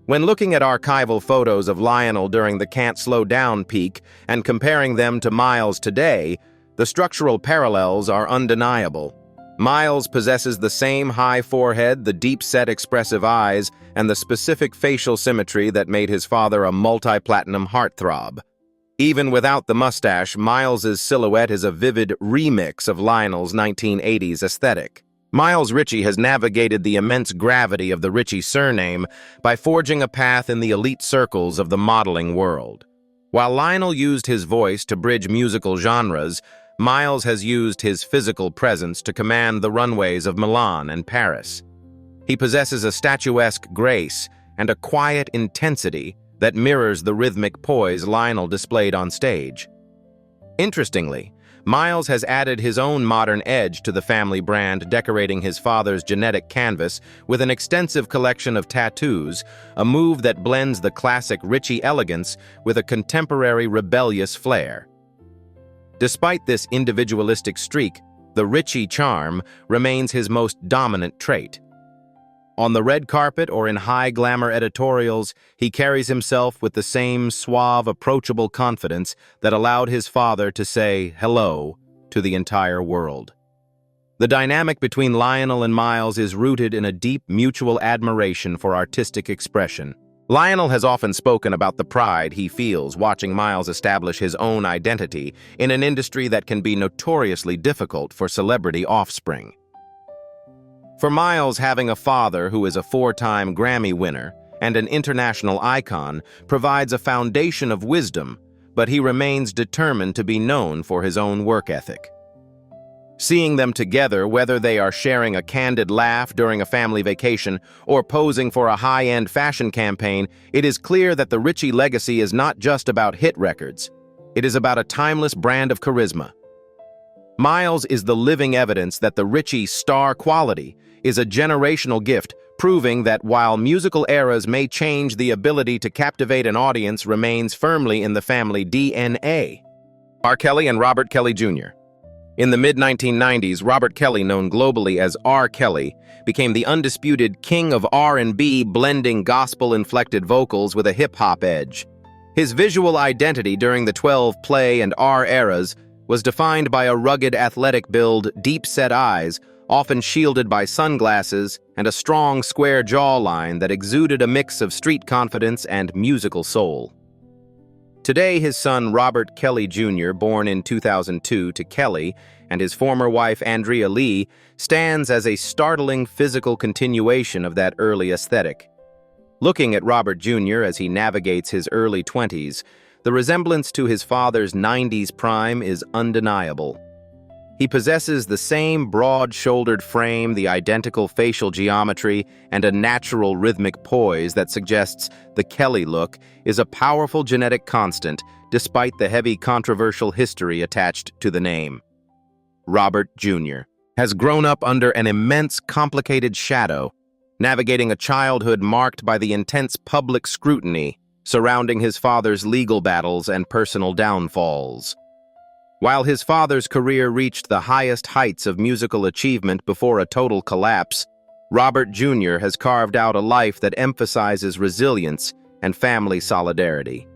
When looking at archival photos of Lionel during the Can't Slow Down peak and comparing them to Miles today, the structural parallels are undeniable. Miles possesses the same high forehead, the deep-set expressive eyes, and the specific facial symmetry that made his father a multi-platinum heartthrob. Even without the mustache, Miles's silhouette is a vivid remix of Lionel's 1980s aesthetic. Miles Richie has navigated the immense gravity of the Richie surname by forging a path in the elite circles of the modeling world. While Lionel used his voice to bridge musical genres, Miles has used his physical presence to command the runways of Milan and Paris. He possesses a statuesque grace and a quiet intensity that mirrors the rhythmic poise Lionel displayed on stage. Interestingly, Miles has added his own modern edge to the family brand, decorating his father's genetic canvas with an extensive collection of tattoos, a move that blends the classic Richie elegance with a contemporary rebellious flair. Despite this individualistic streak, the Richie charm remains his most dominant trait. On the red carpet or in high-glamour editorials, he carries himself with the same suave, approachable confidence that allowed his father to say hello to the entire world. The dynamic between Lionel and Miles is rooted in a deep mutual admiration for artistic expression. Lionel has often spoken about the pride he feels watching Miles establish his own identity in an industry that can be notoriously difficult for celebrity offspring. For Miles, having a father who is a four-time Grammy winner and an international icon provides a foundation of wisdom, but he remains determined to be known for his own work ethic. Seeing them together, whether they are sharing a candid laugh during a family vacation or posing for a high-end fashion campaign, it is clear that the Richie legacy is not just about hit records. It is about a timeless brand of charisma. Miles is the living evidence that the Richie star quality is a generational gift, proving that while musical eras may change, the ability to captivate an audience remains firmly in the family DNA. R. Kelly and Robert Kelly Jr. In the mid-1990s, Robert Kelly, known globally as R. Kelly, became the undisputed king of R&B, blending gospel-inflected vocals with a hip-hop edge. His visual identity during the 12 play and R eras was defined by a rugged athletic build, deep-set eyes, often shielded by sunglasses, and a strong square jawline that exuded a mix of street confidence and musical soul. Today, his son Robert Kelly Jr., born in 2002 to Kelly, and his former wife Andrea Lee, stands as a startling physical continuation of that early aesthetic. Looking at Robert Jr. as he navigates his early 20s, the resemblance to his father's 90s prime is undeniable. He possesses the same broad-shouldered frame, the identical facial geometry, and a natural rhythmic poise that suggests the Kelly look is a powerful genetic constant despite the heavy controversial history attached to the name. Robert Jr. has grown up under an immense, complicated shadow, navigating a childhood marked by the intense public scrutiny surrounding his father's legal battles and personal downfalls. While his father's career reached the highest heights of musical achievement before a total collapse, Robert Jr. has carved out a life that emphasizes resilience and family solidarity.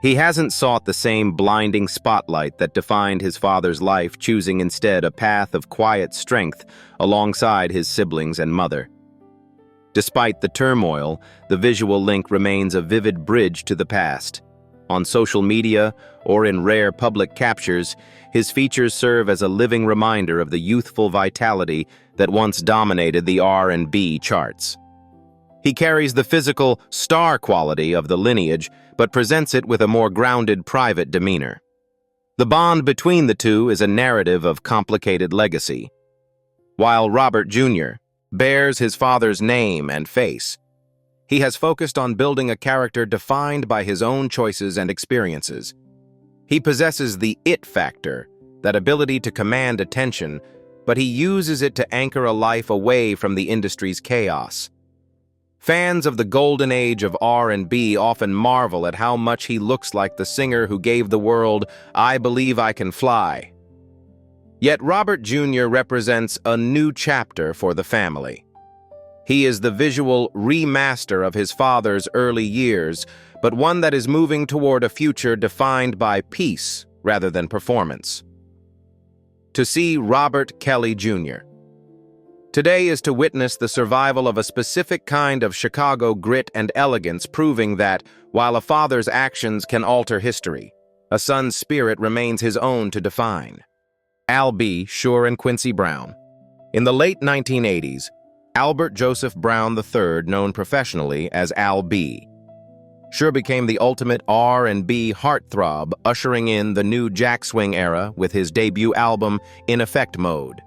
He hasn't sought the same blinding spotlight that defined his father's life, choosing instead a path of quiet strength alongside his siblings and mother. Despite the turmoil, the visual link remains a vivid bridge to the past. On social media or in rare public captures, his features serve as a living reminder of the youthful vitality that once dominated the R&B charts. He carries the physical star quality of the lineage, but presents it with a more grounded private demeanor. The bond between the two is a narrative of complicated legacy. While Robert Jr. bears his father's name and face, he has focused on building a character defined by his own choices and experiences. He possesses the it factor, that ability to command attention, but he uses it to anchor a life away from the industry's chaos. Fans of the golden age of R&B often marvel at how much he looks like the singer who gave the world "I Believe I Can Fly." Yet Robert Jr. represents a new chapter for the family. He is the visual remaster of his father's early years, but one that is moving toward a future defined by peace rather than performance. To see Robert Kelly Jr. today is to witness the survival of a specific kind of Chicago grit and elegance, proving that, while a father's actions can alter history, a son's spirit remains his own to define. Al B. Shure and Quincy Brown. In the late 1980s, Albert Joseph Brown III, known professionally as Al B. Shure became the ultimate R&B heartthrob, ushering in the new jack swing era with his debut album, In Effect Mode.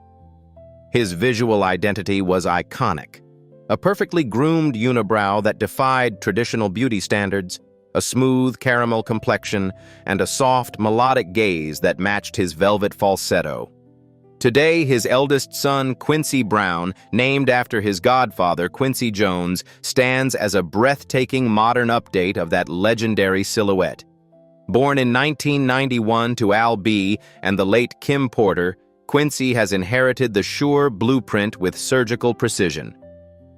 His visual identity was iconic. A perfectly groomed unibrow that defied traditional beauty standards, a smooth caramel complexion, and a soft, melodic gaze that matched his velvet falsetto. Today, his eldest son, Quincy Brown, named after his godfather, Quincy Jones, stands as a breathtaking modern update of that legendary silhouette. Born in 1991 to Al B. and the late Kim Porter, Quincy has inherited the Shure blueprint with surgical precision.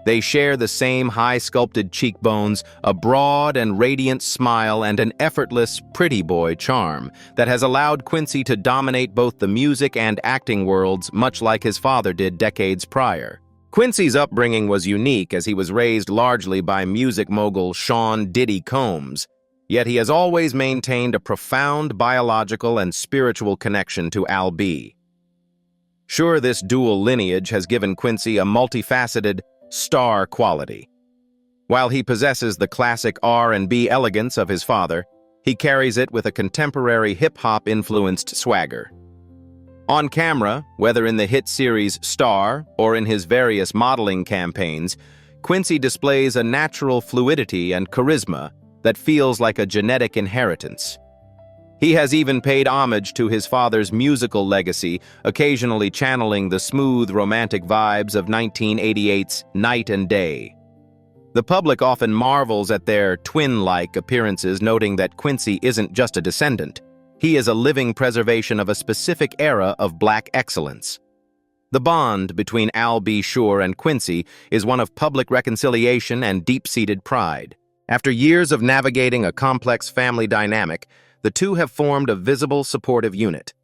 They share the same high-sculpted cheekbones, a broad and radiant smile, and an effortless, pretty boy charm that has allowed Quincy to dominate both the music and acting worlds, much like his father did decades prior. Quincy's upbringing was unique as he was raised largely by music mogul Sean "Diddy" Combs, yet he has always maintained a profound biological and spiritual connection to Al B. Sure, this dual lineage has given Quincy a multifaceted, star quality. While he possesses the classic R&B elegance of his father, he carries it with a contemporary hip-hop-influenced swagger. On camera, whether in the hit series Star or in his various modeling campaigns, Quincy displays a natural fluidity and charisma that feels like a genetic inheritance. He has even paid homage to his father's musical legacy, occasionally channeling the smooth, romantic vibes of 1988's Night and Day. The public often marvels at their twin-like appearances, noting that Quincy isn't just a descendant. He is a living preservation of a specific era of Black excellence. The bond between Al B. Shure and Quincy is one of public reconciliation and deep-seated pride. After years of navigating a complex family dynamic, the two have formed a visible, supportive unit.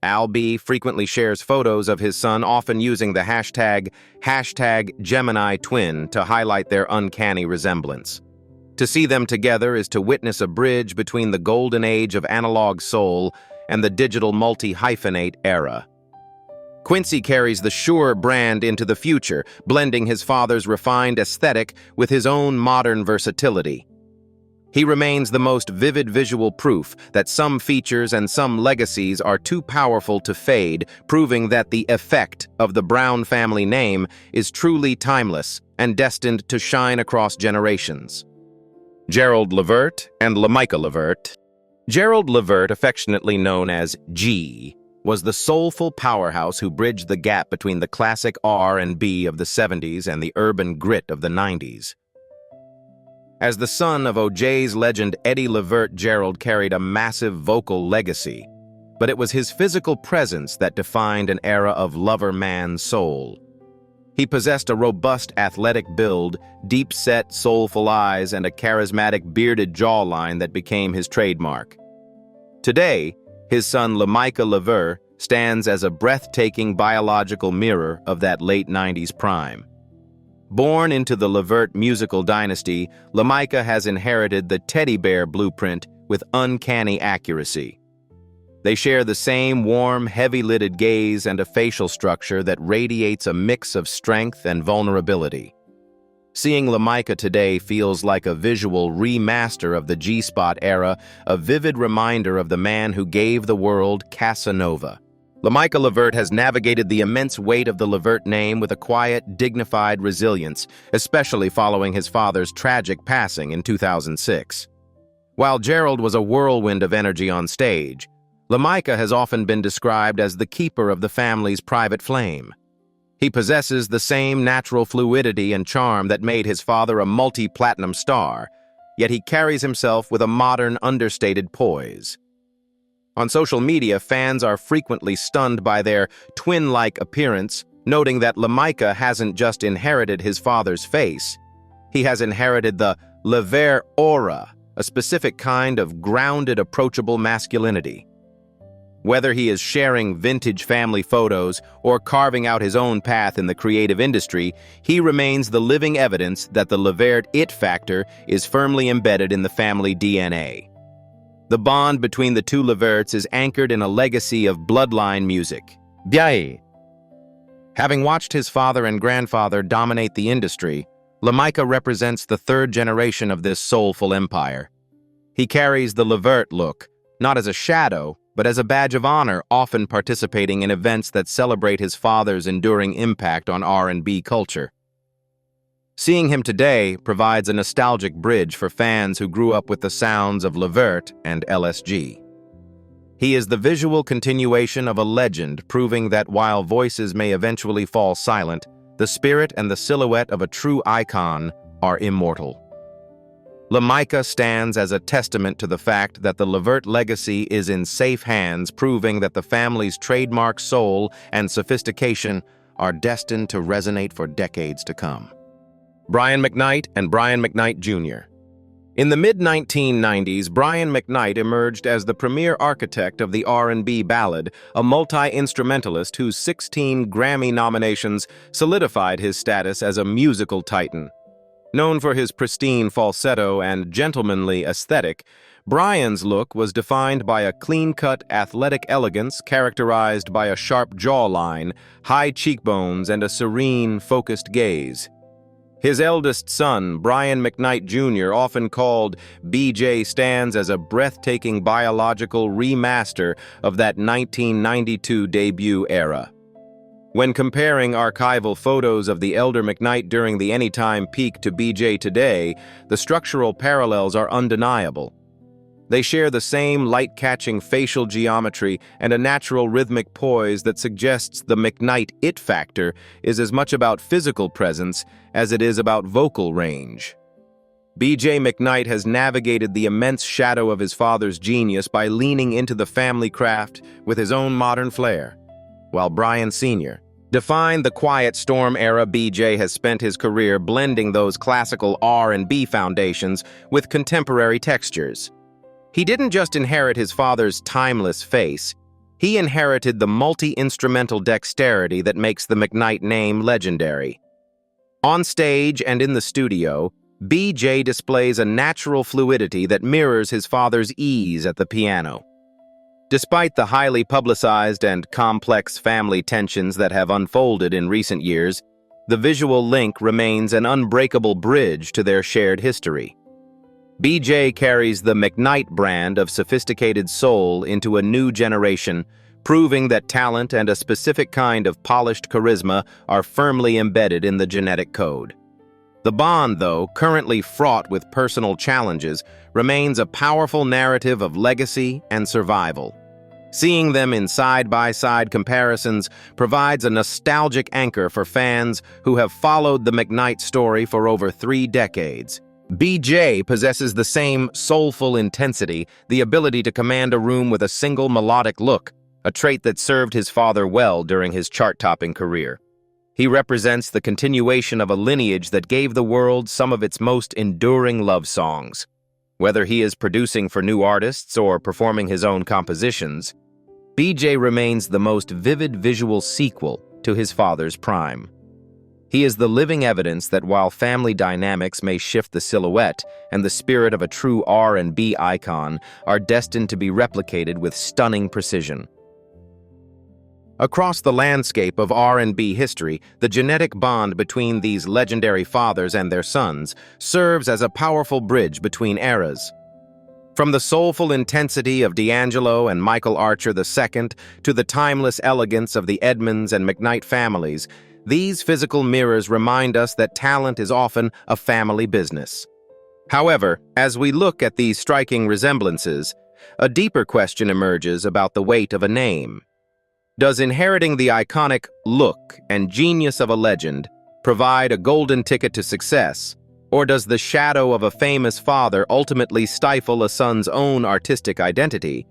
Al B. frequently shares photos of his son, often using the hashtag Gemini Twin to highlight their uncanny resemblance. To see them together is to witness a bridge between the golden age of analog soul and the digital multi-hyphenate era. Quincy carries the Shure brand into the future, blending his father's refined aesthetic with his own modern versatility. He remains the most vivid visual proof that some features and some legacies are too powerful to fade, proving that the effect of the Brown family name is truly timeless and destined to shine across generations. Gerald Levert and Lamicka Levert. Gerald Levert, affectionately known as G, was the soulful powerhouse who bridged the gap between the classic R&B of the 70s and the urban grit of the 90s. As the son of OJ's legend Eddie Levert, Gerald carried a massive vocal legacy, but it was his physical presence that defined an era of lover-man soul. He possessed a robust athletic build, deep-set soulful eyes, and a charismatic bearded jawline that became his trademark. Today, his son Lamicka Levert stands as a breathtaking biological mirror of that late 90s prime. Born into the Levert musical dynasty, Lamicka has inherited the teddy bear blueprint with uncanny accuracy. They share the same warm, heavy-lidded gaze and a facial structure that radiates a mix of strength and vulnerability. Seeing Lamicka today feels like a visual remaster of the G-Spot era, a vivid reminder of the man who gave the world Casanova. Lamicka Levert has navigated the immense weight of the Levert name with a quiet, dignified resilience, especially following his father's tragic passing in 2006. While Gerald was a whirlwind of energy on stage, Lamicka has often been described as the keeper of the family's private flame. He possesses the same natural fluidity and charm that made his father a multi-platinum star, yet he carries himself with a modern, understated poise. On social media, fans are frequently stunned by their twin-like appearance, noting that Lamicka hasn't just inherited his father's face. He has inherited the Levert aura, a specific kind of grounded, approachable masculinity. Whether he is sharing vintage family photos or carving out his own path in the creative industry, he remains the living evidence that the Levert it factor is firmly embedded in the family DNA. The bond between the two Leverts is anchored in a legacy of bloodline music. Byae. Having watched his father and grandfather dominate the industry, Lamicka represents the third generation of this soulful empire. He carries the Levert look, not as a shadow, but as a badge of honor, often participating in events that celebrate his father's enduring impact on R&B culture. Seeing him today provides a nostalgic bridge for fans who grew up with the sounds of Levert and LSG. He is the visual continuation of a legend, proving that while voices may eventually fall silent, the spirit and the silhouette of a true icon are immortal. Lamicka stands as a testament to the fact that the Levert legacy is in safe hands, proving that the family's trademark soul and sophistication are destined to resonate for decades to come. Brian McKnight and Brian McKnight Jr. In the mid-1990s, Brian McKnight emerged as the premier architect of the R&B ballad, a multi-instrumentalist whose 16 Grammy nominations solidified his status as a musical titan. Known for his pristine falsetto and gentlemanly aesthetic, Brian's look was defined by a clean-cut, athletic elegance characterized by a sharp jawline, high cheekbones, and a serene, focused gaze. His eldest son, Brian McKnight Jr., often called BJ, stands as a breathtaking biological remaster of that 1992 debut era. When comparing archival photos of the elder McKnight during the Anytime peak to BJ today, the structural parallels are undeniable. They share the same light-catching facial geometry and a natural rhythmic poise that suggests the McKnight it factor is as much about physical presence as it is about vocal range. BJ McKnight has navigated the immense shadow of his father's genius by leaning into the family craft with his own modern flair, while Brian Sr. defined the quiet storm era. BJ has spent his career blending those classical R&B foundations with contemporary textures. He didn't just inherit his father's timeless face, he inherited the multi-instrumental dexterity that makes the McKnight name legendary. On stage and in the studio, BJ displays a natural fluidity that mirrors his father's ease at the piano. Despite the highly publicized and complex family tensions that have unfolded in recent years, the visual link remains an unbreakable bridge to their shared history. BJ carries the McKnight brand of sophisticated soul into a new generation, proving that talent and a specific kind of polished charisma are firmly embedded in the genetic code. The bond, though, currently fraught with personal challenges, remains a powerful narrative of legacy and survival. Seeing them in side-by-side comparisons provides a nostalgic anchor for fans who have followed the McKnight story for over 3 decades. BJ possesses the same soulful intensity, the ability to command a room with a single melodic look, a trait that served his father well during his chart-topping career. He represents the continuation of a lineage that gave the world some of its most enduring love songs. Whether he is producing for new artists or performing his own compositions, BJ remains the most vivid visual sequel to his father's prime. He is the living evidence that while family dynamics may shift the silhouette and the spirit of a true R&B icon are destined to be replicated with stunning precision. Across the landscape of R&B history, the genetic bond between these legendary fathers and their sons serves as a powerful bridge between eras. From the soulful intensity of D'Angelo and Michael Archer II to the timeless elegance of the Edmonds and McKnight families, these physical mirrors remind us that talent is often a family business. However, as we look at these striking resemblances, a deeper question emerges about the weight of a name. Does inheriting the iconic look and genius of a legend provide a golden ticket to success, or does the shadow of a famous father ultimately stifle a son's own artistic identity?